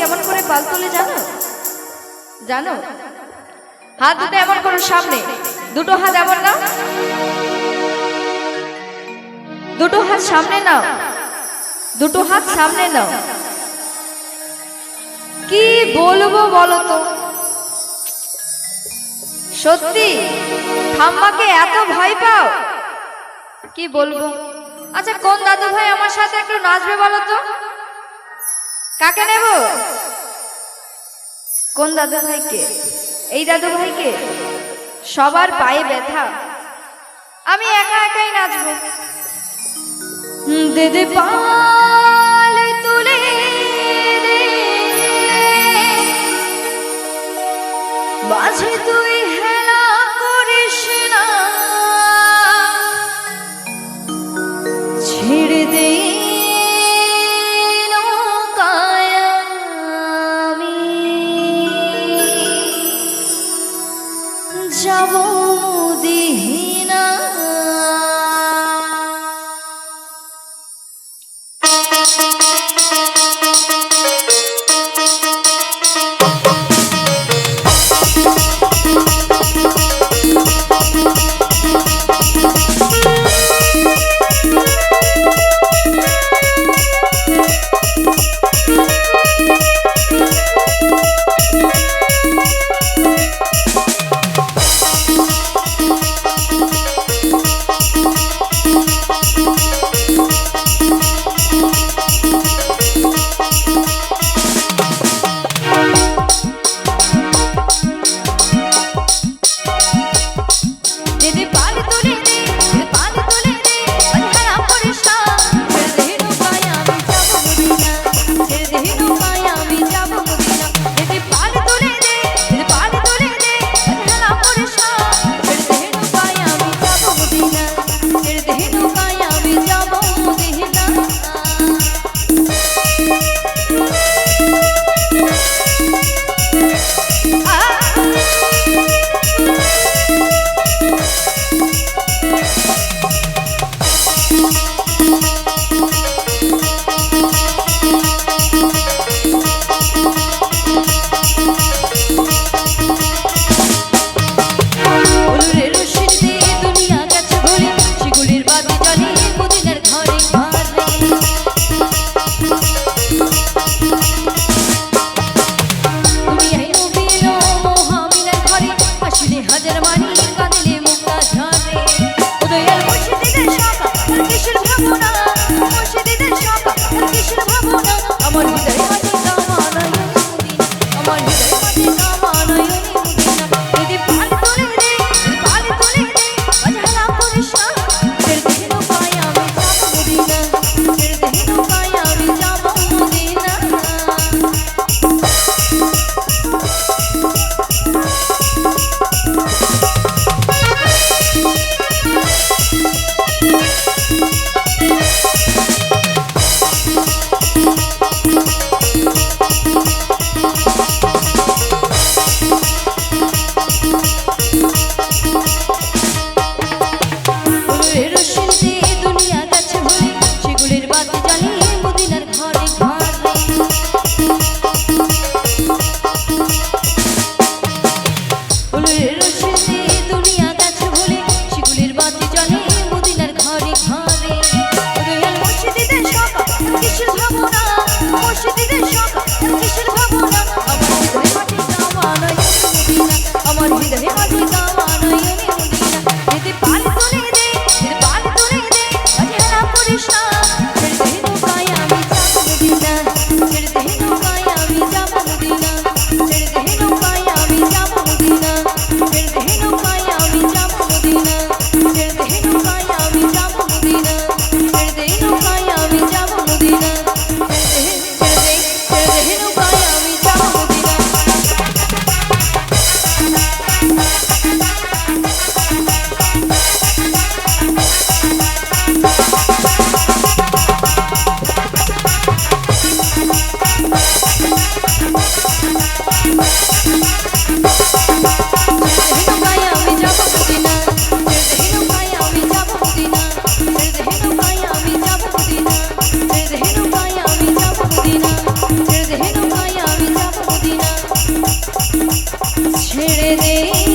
কেমন করে পাল তোলে জানো? জানো? হাত দুটো এমন করো সামনে, দুটো হাত এমন নাও, দুটো হাত সামনে নাও, দুটো হাত সামনে নাও। কি বলবো বলো তো, সত্যি ঠাম্মাকে এত ভয় পাও? কি বলবো। আচ্ছা কোন দাদু ভাই আমার সাথে একটু নাচবে বলো তো? কাকে নেব? কোন দাদু ভাইকে? এই দাদু ভাইকে? সবার পায়ে ব্যথা, আমি একা একাই নাচবো। দিদি পাল তুলে দে, মাঝে তুই হেলা করিস না, ছেড়ে দে নৌকায় আমি যাব মুদিনা। ছেড়ে দে